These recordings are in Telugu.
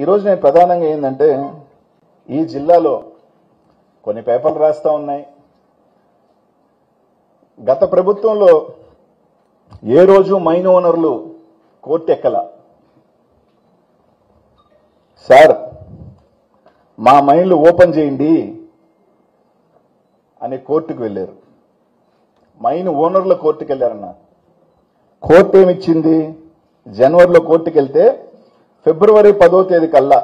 ఈరోజు నేను ప్రధానంగా ఏంటంటే ఈ జిల్లాలో కొన్ని పేపర్లు రాస్తా ఉన్నాయి. గత ప్రభుత్వంలో ఏ రోజు మైన్ ఓనర్లు కోర్టు ఎక్కల. సార్ మా మైన్లు ఓపెన్ చేయండి అని కోర్టుకు వెళ్ళారు. మైన్ ఓనర్ల కోర్టుకు వెళ్ళారన్న. కోర్టు ఏమిచ్చింది? జనవరిలో కోర్టుకు వెళ్తే ఫిబ్రవరి 10వ తేదీ కల్లా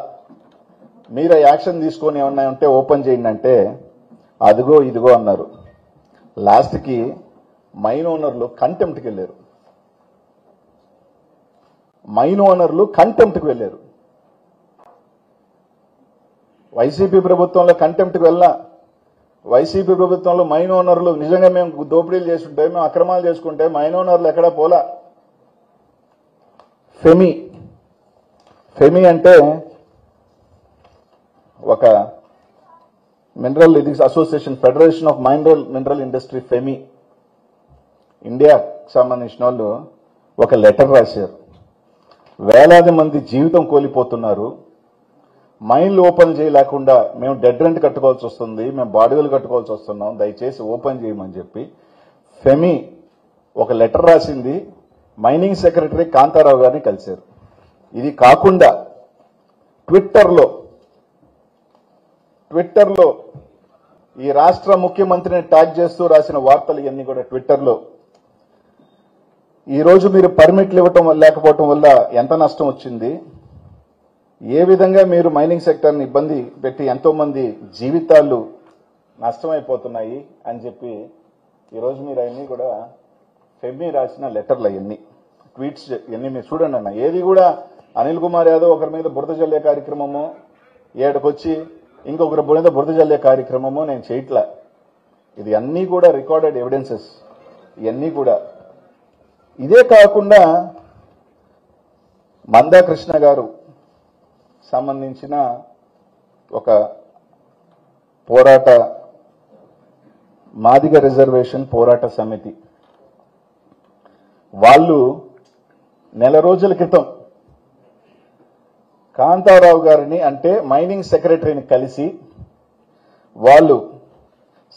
మీరు యాక్షన్ తీసుకొని ఏమన్నా ఉంటే ఓపెన్ చేయండి అంటే అదిగో ఇదిగో అన్నారు. లాస్ట్కి మైన్ ఓనర్లు కంటెంప్ట్కి వెళ్ళారు. మైన్ ఓనర్లు కంటెంప్ట్కి వెళ్ళారు. వైసీపీ ప్రభుత్వంలో కంటెంప్ట్కి వెళ్ళా. వైసీపీ ప్రభుత్వంలో మైన్ ఓనర్లు నిజంగా మేము దోపిడీలు చేసుకుంటే, మేము అక్రమాలు చేసుకుంటే మైన్ ఓనర్లు ఎక్కడా పోలా. ఫెమి అంటే ఒక మినరల్ ఇది association, federation of mineral industry, FEMI ఇండియాకి సంబంధించిన వాళ్ళు ఒక లెటర్ రాశారు. వేలాది మంది జీవితం కోల్పోతున్నారు, మైన్లు ఓపెన్ చేయలేకుండా మేము డెడ్ రెంట్ కట్టుకోవాల్సి వస్తుంది, మేము బాడుగలు కట్టుకోవాల్సి వస్తున్నాం, దయచేసి ఓపెన్ చేయమని చెప్పి ఫెమి ఒక లెటర్ రాసింది. మైనింగ్ సెక్రటరీ కాంతారావు గారిని కలిశారు. ఇది కాకుండా ట్విట్టర్లో ఈ రాష్ట్ర ముఖ్యమంత్రిని ట్యాగ్ చేస్తూ రాసిన వార్తలు ఇవన్నీ కూడా ట్విట్టర్లో. ఈ రోజు మీరు పర్మిట్లు ఇవ్వటం లేకపోవటం వల్ల ఎంత నష్టం వచ్చింది, ఏ విధంగా మీరు మైనింగ్ సెక్టర్ని ఇబ్బంది పెట్టి ఎంతో మంది జీవితాలు నష్టమైపోతున్నాయి అని చెప్పి ఈరోజు మీరు అవన్నీ కూడా ఫెమి రాసిన లెటర్లు అవన్నీ ట్వీట్స్ ఇవన్నీ మీరు చూడండి అన్న. ఏది కూడా అనిల్ కుమార్ యాదవ్ ఒకరి మీద బురద జల్లే కార్యక్రమము, ఏడకొచ్చి ఇంకొకరి మీద బురద జల్లే కార్యక్రమము నేను చేయట్లా. ఇది అన్నీ కూడా రికార్డెడ్ ఎవిడెన్సెస్. ఇవన్నీ కూడా ఇదే కాకుండా మందాకృష్ణ గారు సంబంధించిన ఒక మాదిగ రిజర్వేషన్ పోరాట సమితి వాళ్ళు నెల రోజుల క్రితం కాంతారావు గారిని అంటే మైనింగ్ సెక్రటరీని కలిసి వాళ్ళు,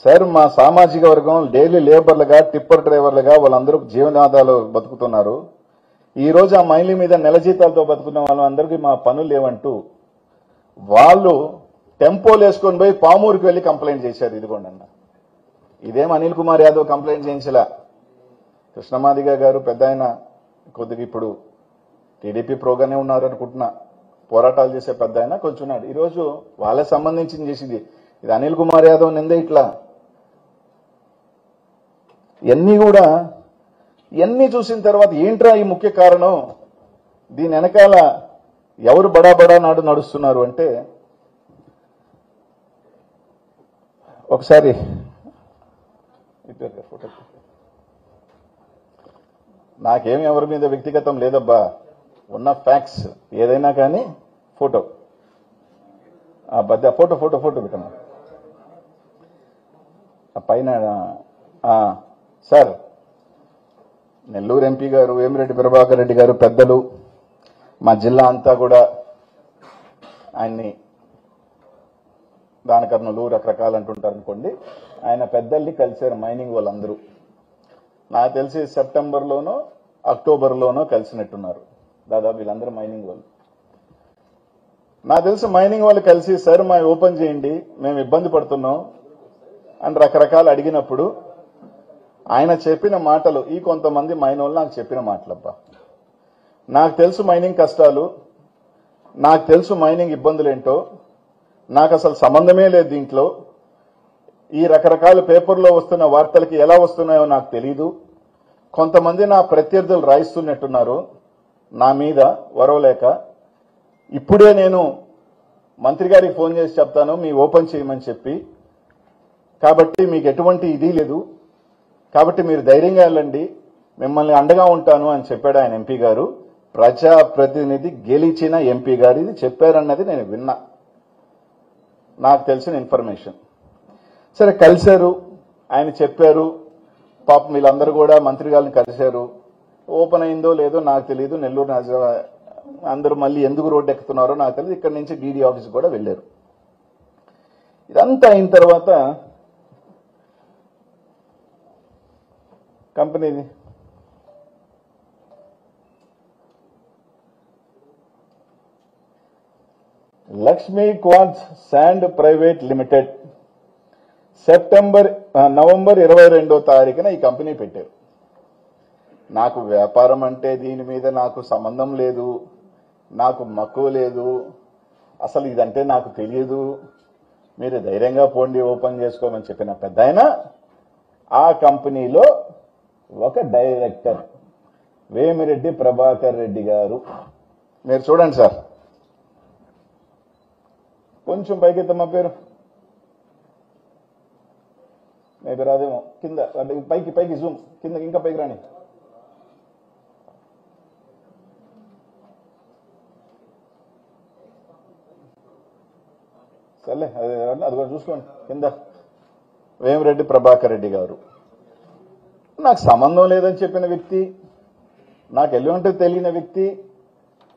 సార్ మా సామాజిక వర్గం డైలీ లేబర్లుగా టిప్పర్ డ్రైవర్లుగా వాళ్ళందరూ జీవనాధారాలు బతుకుతున్నారు, ఈ రోజు ఆ మైన్ల మీద నెల జీతాలతో బతుకున్న వాళ్ళందరికీ మా పనులు లేవంటూ వాళ్ళు టెంపోలు వేసుకొని పోయి పామూరుకి వెళ్లి కంప్లైంట్ చేశారు. ఇదిగోండి అన్న, ఇదేం అనిల్ కుమార్ యాదవ్ కంప్లైంట్ చేయించలా. కృష్ణమాదిగ గారు పెద్ద ఆయన కొద్దిగా ఇప్పుడు టీడీపీ ప్రోగానే ఉన్నారు అనుకుంటున్నా, పోరాటాలు చేసే పెద్ద ఆయన కొంచెం ఉన్నాడు. ఈరోజు వాళ్ళకి సంబంధించింది చేసింది ఇది అనిల్ కుమార్ యాదవ్ నిందే. ఇట్లా ఇవన్నీ చూసిన తర్వాత ఏంట్రా ఈ ముఖ్య కారణం, దీని వెనకాల ఎవరు బడా నాడు నడుస్తున్నారు అంటే ఒకసారి ఫోటో, నాకేం ఎవరి మీద వ్యక్తిగతం లేదబ్బా, ఉన్న ఫ్యాక్ట్స్ ఏదైనా కానీ ఫోటో ఫోటో పెట్టమ్మా పైన. సార్ నెల్లూరు ఎంపీ గారు వేమిరెడ్డి ప్రభాకర్ రెడ్డి గారు పెద్దలు, మా జిల్లా అంతా కూడా ఆయన్ని దానకర్ణులు రకరకాలు అంటుంటారు అనుకోండి, ఆయన పెద్దల్ని కలిశారు మైనింగ్ వాళ్ళందరూ. నాకు తెలిసి సెప్టెంబర్లోనో అక్టోబర్లోనో కలిసినట్టున్నారు దాదాపు వీళ్ళందరూ మైనింగ్ వాళ్ళు. నాకు తెలిసి మైనింగ్ వాళ్ళు కలిసి సార్ మా ఓపెన్ చేయండి మేము ఇబ్బంది పడుతున్నాం అని రకరకాలు అడిగినప్పుడు ఆయన చెప్పిన మాటలు, ఈ కొంతమంది మైన్ వాళ్ళు నాకు చెప్పిన మాటలబ్బా, నాకు తెలుసు మైనింగ్ కష్టాలు, నాకు తెలుసు మైనింగ్ ఇబ్బందులేంటో, నాకు అసలు సంబంధమే లేదు దీంట్లో, ఈ రకరకాల పేపర్లో వస్తున్న వార్తలకి ఎలా వస్తున్నాయో నాకు తెలీదు, కొంతమంది నా ప్రత్యర్థులు రాయిస్తున్నట్టున్నారు నా మీద వరవలేక, ఇప్పుడే నేను మంత్రి గారికి ఫోన్ చేసి చెప్తాను మీ ఓపెన్ చేయమని చెప్పి, కాబట్టి మీకు ఎటువంటి ఇది లేదు, కాబట్టి మీరు ధైర్యంగా వెళ్ళండి మిమ్మల్ని అండగా ఉంటాను అని చెప్పాడు ఆయన ఎంపీ గారు. ప్రజాప్రతినిధి గెలిచిన ఎంపీ గారు ఇది చెప్పారన్నది నేను విన్నా, నాకు తెలిసిన ఇన్ఫర్మేషన్. సరే కలిశారు, ఆయన చెప్పారు, పాపం వీళ్ళందరూ కూడా మంత్రి గారిని కలిశారు. ఓపెన్ అయిందో లేదో నాకు తెలియదు, నెల్లూరు అందరూ మళ్ళీ ఎందుకు రోడ్డు ఎక్కుతున్నారో నాకు తెలియదు. ఇక్కడ నుంచి డీడీ ఆఫీస్ కూడా వెళ్ళారు. ఇదంతా అయిన తర్వాత కంపెనీది Lakshmi quartz sand private limited November 22వ తారీఖున ఈ కంపెనీ పెట్టారు. నాకు వ్యాపారం అంటే దీని మీద నాకు సంబంధం లేదు, నాకు మక్కువ లేదు, అసలు ఇదంటే నాకు తెలియదు, మీరు ధైర్యంగా పోండి ఓపెన్ చేసుకోమని చెప్పిన పెద్ద ఆయన ఆ కంపెనీలో ఒక డైరెక్టర్ వేమిరెడ్డి ప్రభాకర్ రెడ్డి గారు. మీరు చూడండి సార్, కొంచెం పైకెత్తమ్మా పేరు, మేబీ రాదేమో, కింద పైకి జూమ్, కింద ఇంకా పైకి రాని. సర్లే అది కూడా చూసుకోండి. కింద వేమిరెడ్డి ప్రభాకర్ రెడ్డి గారు. నాకు సంబంధం లేదని చెప్పిన వ్యక్తి, నాకు ఎల్లు ఉంటే తెలియని వ్యక్తి,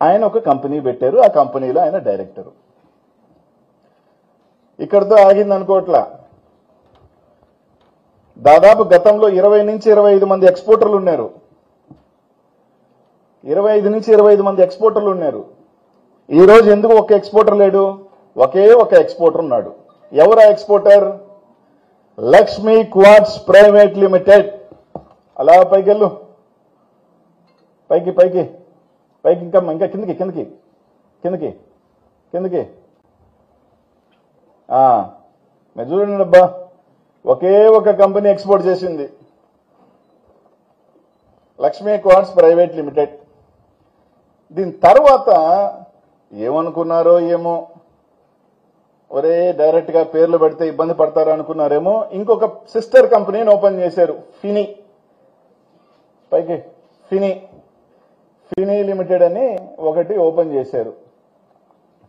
ఆయన ఒక కంపెనీ పెట్టారు. ఆ కంపెనీలో ఆయన డైరెక్టరు. ఇక్కడితో ఆగింది అనుకోవట్లా. దాదాపు గతంలో 20 నుంచి 25 మంది ఎక్స్పోర్టర్లు ఉన్నారు. 25 నుంచి 25 మంది ఎక్స్పోర్టర్లు ఉన్నారు. ఈ రోజు ఎందుకు ఒక ఎక్స్పోర్టర్ లేడు? ఒకే ఒక ఎక్స్పోర్టర్ ఉన్నాడు. ఎవరు ఆ exporter? Lakshmi quartz private limited. అలా పైకెళ్ళు, పైకి ఇంకా కిందకి మీరు చూడండి అబ్బా, ఒకే ఒక కంపెనీ ఎక్స్పోర్ట్ చేసింది, లక్ష్మీ క్వార్ట్జ్ ప్రైవేట్ లిమిటెడ్. దీని తర్వాత ఏమనుకున్నారో ఏమో, ఒరే డైరెక్ట్ గా పేర్లు పెడితే ఇబ్బంది పడతారు అనుకున్నారేమో, ఇంకొక సిస్టర్ కంపెనీని ఓపెన్ చేశారు, ఫినీ లిమిటెడ్ అని ఒకటి ఓపెన్ చేశారు.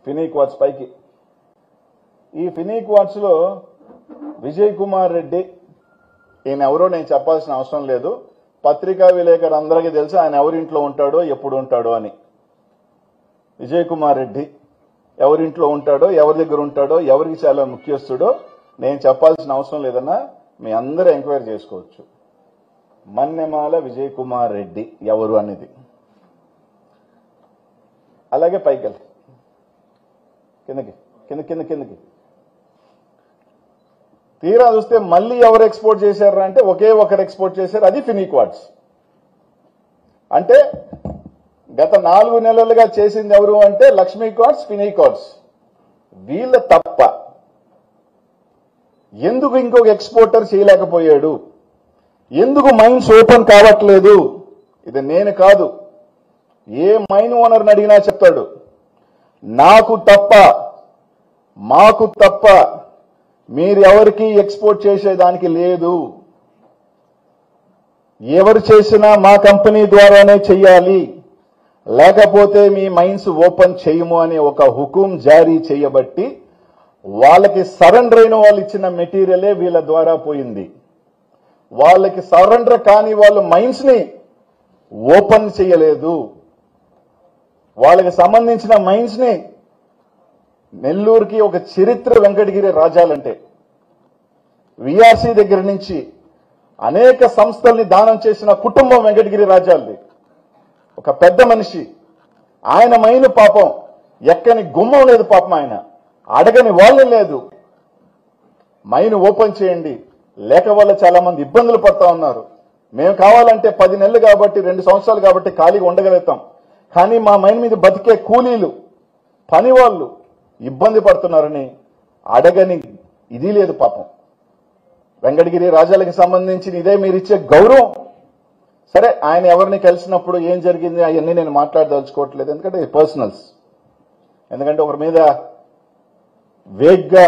ఫినీ క్వార్ట్జ్ పైకి. ఈ ఫినీ క్వార్ట్జ్ లో విజయ్ కుమార్ రెడ్డి, ఈయన ఎవరో నేను చెప్పాల్సిన అవసరం లేదు, పత్రికా విలేకరు అందరికీ తెలుసు ఆయన ఎవరింట్లో ఉంటాడో ఎప్పుడు ఉంటాడో అని. విజయ్ కుమార్ రెడ్డి ఎవరింట్లో ఉంటాడో, ఎవరి దగ్గర ఉంటాడో, ఎవరికి చాలా ముఖ్యస్తుడో నేను చెప్పాల్సిన అవసరం లేదన్నా, మీ అందరూ ఎంక్వైరీ చేసుకోవచ్చు. మన్నెమాల విజయ్ కుమార్ రెడ్డి ఎవరు అనేది. అలాగే పైకెళ్ళి కిందకి తీరా చూస్తే మళ్ళీ ఎవరు ఎక్స్పోర్ట్ చేశారు అంటే ఒకే ఒకరు ఎక్స్పోర్ట్ చేశారు, అది ఫినీ క్వార్ట్జ్. అంటే గత 4 నెలలుగా చేసింది ఎవరు అంటే లక్ష్మీ క్వార్ట్జ్, ఫినీ క్వార్ట్జ్. వీళ్ళ తప్ప ఎందుకు ఇంకొక ఎక్స్పోర్టర్ చేయలేకపోయాడు? ఎందుకు మైన్స్ ఓపెన్ కావట్లేదు? ఇది నేను కాదు, ఏ మైన్ ఓనర్ని అడిగినా చెప్తాడు. నాకు తప్ప, మాకు తప్ప మీరు ఎవరికి ఎక్స్పోర్ట్ చేసేదానికి లేదు. ఎవరు చేసినా మా కంపెనీ ద్వారానే చెయ్యాలి, లేకపోతే మీ మైన్స్ ఓపెన్ చేయము అనే ఒక హుకుం జారీ చేయబట్టి వాళ్ళకి సరెండర్ అయిన వాళ్ళు ఇచ్చిన మెటీరియలే వీళ్ళ ద్వారా పోయింది. వాళ్ళకి సరెండర్ కాని వాళ్ళు మైన్స్ ని ఓపెన్ చేయలేదు. వాళ్ళకి సంబంధించిన మైన్స్ ని, నెల్లూరుకి ఒక చరిత్ర వెంకటగిరి రాజాలంటే, విఆర్సీ దగ్గర నుంచి అనేక సంస్థల్ని దానం చేసిన కుటుంబం వెంకటగిరి రాజాలది. ఒక పెద్ద మనిషి, ఆయన మైను పాపం ఎక్కని గుమ్మం లేదు, పాపం ఆయన అడగని వాళ్ళు లేదు. మైను ఓపెన్ చేయండి, లేక వల్ల చాలా మంది ఇబ్బందులు పడతా ఉన్నారు. మేము కావాలంటే 10 నెలలు కాబట్టి 2 సంవత్సరాలు కాబట్టి ఖాళీగా ఉండగలుగుతాం, కానీ మా మైన్ మీద బతికే కూలీలు, పని వాళ్ళు ఇబ్బంది పడుతున్నారని అడగని ఇది లేదు పాపం. వెంకటగిరి రాజాలకు సంబంధించిన ఇదే మీరు ఇచ్చే గౌరవం. సరే, ఆయన ఎవరిని కలిసినప్పుడు ఏం జరిగింది అవన్నీ నేను మాట్లాడదలుచుకోవట్లేదు, ఎందుకంటే పర్సనల్స్. ఎందుకంటే ఒకరి మీద వేగ్గా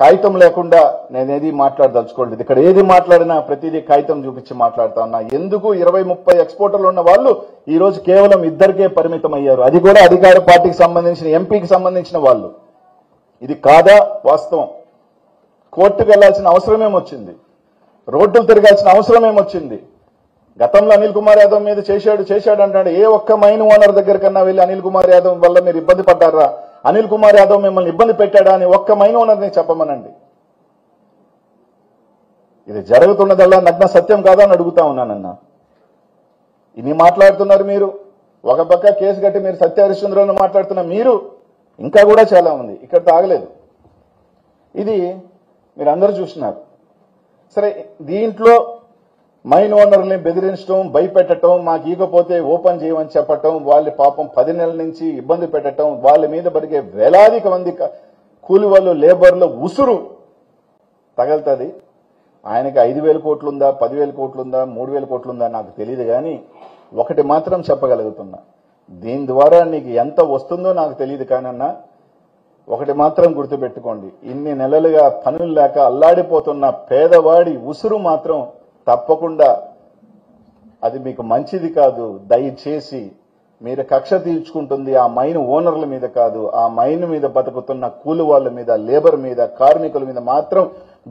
కాగితం లేకుండా నేనేది మాట్లాడదలుచుకోలేదు. ఇక్కడ ఏది మాట్లాడినా ప్రతిదీ కాగితం చూపించి మాట్లాడుతా ఉన్నా. ఎందుకు 20-30 ఎక్స్పోర్టర్లు ఉన్న వాళ్ళు ఈ రోజు కేవలం 2కే పరిమితం అయ్యారు, అది కూడా అధికార పార్టీకి సంబంధించిన ఎంపీకి సంబంధించిన వాళ్ళు. ఇది కాదా వాస్తవం? కోర్టుకు వెళ్లాల్సిన అవసరం ఏమొచ్చింది? రోడ్డులు తిరగాల్సిన అవసరం ఏమొచ్చింది? గతంలో అనిల్ కుమార్ యాదవ్ మీద చేశాడు అంటాడు. ఏ ఒక్క మైన్ ఓనర్ దగ్గర కన్నా వెళ్ళి అనిల్ కుమార్ యాదవ్ వల్ల మీరు ఇబ్బంది పడ్డారా, అనిల్ కుమార్ యాదవ్ మిమ్మల్ని ఇబ్బంది పెట్టాడా అని ఒక్క మైన్ ఓనర్ని చెప్పమనండి. ఇది జరుగుతున్నదల్లా నగ్న సత్యం కాదా అని అడుగుతా ఉన్నానన్నా. ఇన్ని మాట్లాడుతున్నారు మీరు. ఒక పక్క కేసు కట్టి మీరు సత్య హరిశ్చంద్రరావు మాట్లాడుతున్న మీరు ఇంకా కూడా చాలా ఉంది, ఇక్కడ తాగలేదు. ఇది మీరు అందరూ చూస్తున్నారు. సరే, దీంట్లో మైన్ ఓనర్ని బెదిరించడం, భయపెట్టడం, మాకు ఈకపోతే ఓపెన్ చేయమని చెప్పటం, వాళ్ళ పాపం 10 నెలల నుంచి ఇబ్బంది పెట్టడం, వాళ్ళ మీద బతికే వేలాదిక మంది కూలి వాళ్ళు, లేబర్లు ఉసురు తగలుతుంది. ఆయనకి 5,000 కోట్లుందా, 10,000 కోట్లుందా, 3,000 కోట్లుందా నాకు తెలియదు. కానీ ఒకటి మాత్రం చెప్పగలుగుతున్నా, దీని ద్వారా నీకు ఎంత వస్తుందో నాకు తెలియదు. కానన్నా ఒకటి మాత్రం గుర్తుపెట్టుకోండి, ఇన్ని నెలలుగా పనులు లేక అల్లాడిపోతున్న పేదవాడి ఉసురు మాత్రం తప్పకుండా అది మీకు మంచిది కాదు. దయచేసి మీరు కక్ష తీర్చుకుంటుంది ఆ మైన్ ఓనర్ల మీద కాదు, ఆ మైన్ మీద బతుకుతున్న కూలి వాళ్ళ మీద, లేబర్ మీద, కార్మికుల మీద మాత్రం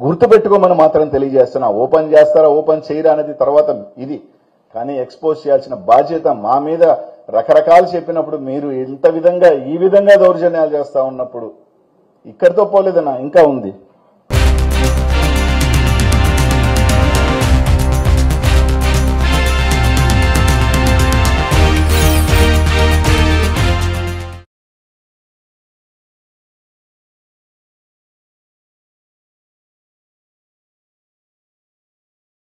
గుర్తుపెట్టుకోమని మాత్రం తెలియజేస్తున్నా. ఓపెన్ చేస్తారా, ఓపెన్ చేయరా అనేది తర్వాత ఇది. కానీ ఎక్స్పోజ్ చేయాల్సిన బాధ్యత మా మీద. రకరకాలు చెప్పినప్పుడు మీరు ఈ విధంగా దౌర్జన్యాలు చేస్తా ఉన్నప్పుడు ఇక్కడితో పోలేదన్నా, ఇంకా ఉంది.